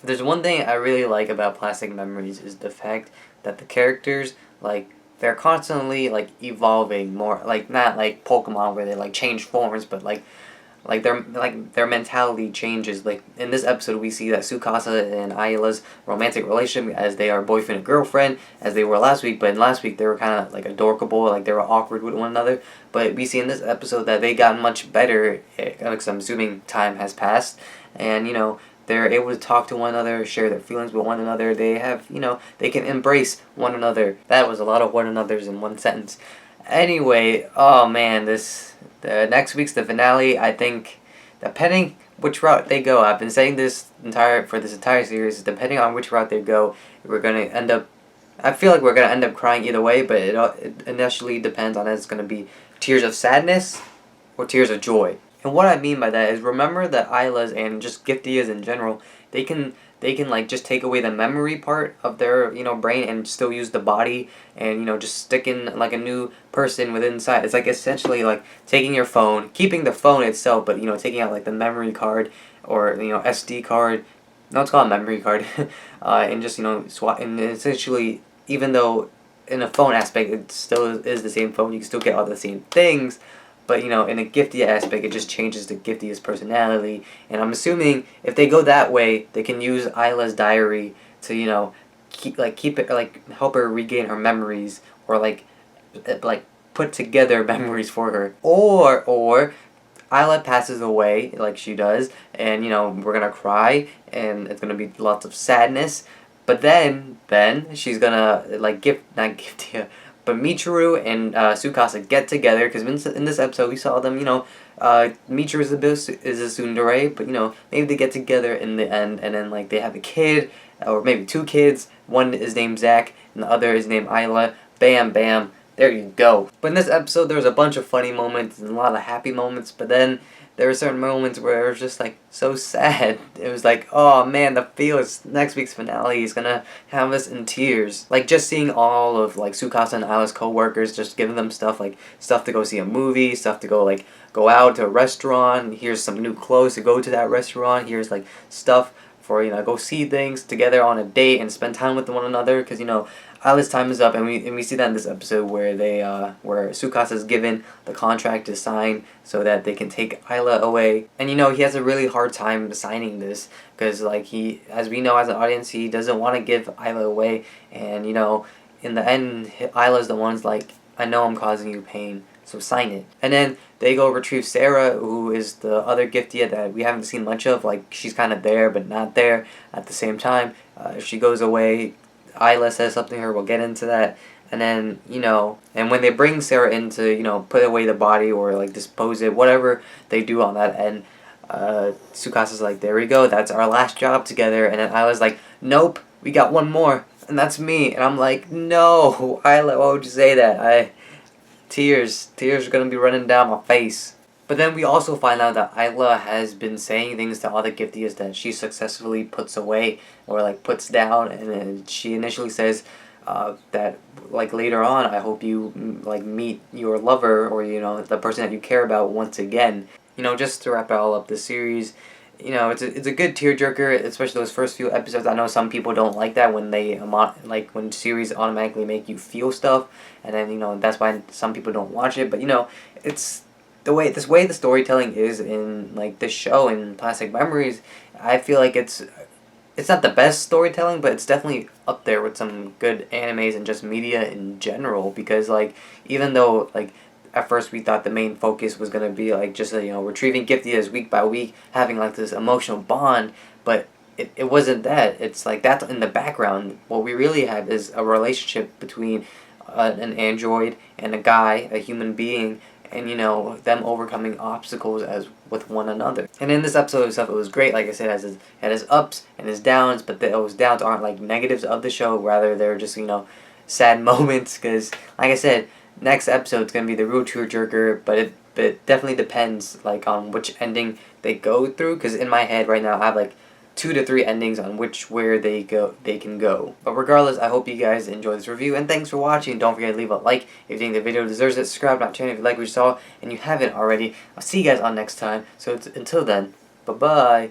There's one thing I really like about Plastic Memories is the fact that the characters, like, they're constantly, like, evolving more, like, not like Pokemon where they, like, change forms, but, like their mentality changes. Like in this episode, we see that Tsukasa and Ayla's romantic relationship, as they are boyfriend and girlfriend, as they were last week. But in last week, they were kind of like adorable, like they were awkward with one another. But we see in this episode that they got much better. Because I'm assuming time has passed, and they're able to talk to one another, share their feelings with one another. They have, they can embrace one another. That was a lot of one another's in one sentence. Anyway, oh man, the next week's the finale. I think, depending which route they go, I've been saying this entire series. Depending on which route they go, we're gonna end up. I feel like we're gonna end up crying either way, but it initially depends on if it's gonna be tears of sadness or tears of joy. And what I mean by that is, remember that Isla's and just Giftias in general, they can like just take away the memory part of their brain and still use the body, and just stick in like a new person within inside. It's like essentially like taking your phone, keeping the phone itself, but taking out like the memory card or SD card. No, it's called a memory card, and just swap. And essentially, even though in a phone aspect it still is the same phone, you can still get all the same things. But in a Giftia aspect, it just changes the Giftia's personality. And I'm assuming if they go that way, they can use Isla's diary to keep it, like help her regain her memories, or like put together memories for her. Or Isla passes away like she does, and we're gonna cry, and it's gonna be lots of sadness. But then she's gonna like not Giftia, but Michiru and Tsukasa get together, because in this episode we saw them. Michiru is a tsundere, but maybe they get together in the end, and then like they have a kid, or maybe two kids. One is named Zach, and the other is named Isla. Bam, bam. There you go. But in this episode, there was a bunch of funny moments and a lot of happy moments, but then there were certain moments where it was just like so sad. It was like, oh man, the feels next week's finale is gonna have us in tears. Like just seeing all of like Tsukasa and Isla's co-workers, just giving them stuff, like stuff to go see a movie, stuff to go out to a restaurant. Here's some new clothes to go to that restaurant. Here's like stuff for go see things together on a date and spend time with one another, because Isla's time is up, and we see that in this episode where where Tsukasa is given the contract to sign so that they can take Isla away. And he has a really hard time signing this, because like as we know as an audience, he doesn't want to give Isla away. And in the end, Isla's the one's like, I know I'm causing you pain, so sign it. And then they go retrieve Sarah, who is the other Giftia that we haven't seen much of. Like, she's kind of there, but not there at the same time. She goes away. Isla says something to her. We'll get into that. And then, and when they bring Sarah in to, put away the body or, like, dispose it, whatever they do on that end, Tsukasa's like, there we go. That's our last job together. And then Isla's like, nope, we got one more. And that's me. And I'm like, no, Isla, why would you say that? Tears are gonna be running down my face. But then we also find out that Isla has been saying things to other Giftias that she successfully puts away, or like puts down, and then she initially says that like later on, I hope you like meet your lover, or the person that you care about once again. Just to wrap it all up, the series, it's a good tearjerker, especially those first few episodes. I know some people don't like that when when series automatically make you feel stuff, and then that's why some people don't watch it. But it's the way the storytelling is in like this show in Plastic Memories. I feel like it's not the best storytelling, but it's definitely up there with some good animes and just media in general. Because like even though like at first we thought the main focus was gonna be like just retrieving Giftias week by week, having like this emotional bond, but it wasn't that. It's like that's in the background. What we really have is a relationship between an android and a guy, a human being, and them overcoming obstacles as with one another. And in this episode itself, it was great. Like I said, it had his ups and his downs, but those downs aren't like negatives of the show. Rather, they're just sad moments. Because like I said, next episode's gonna be the real tearjerker, but it definitely depends like on which ending they go through. Because in my head right now, I have like 2 to 3 endings on where they can go. But regardless, I hope you guys enjoy this review, and thanks for watching. Don't forget to leave a like if you think the video deserves it. Subscribe to my channel if you like what you saw and you haven't already. I'll see you guys on next time. So until then, bye bye.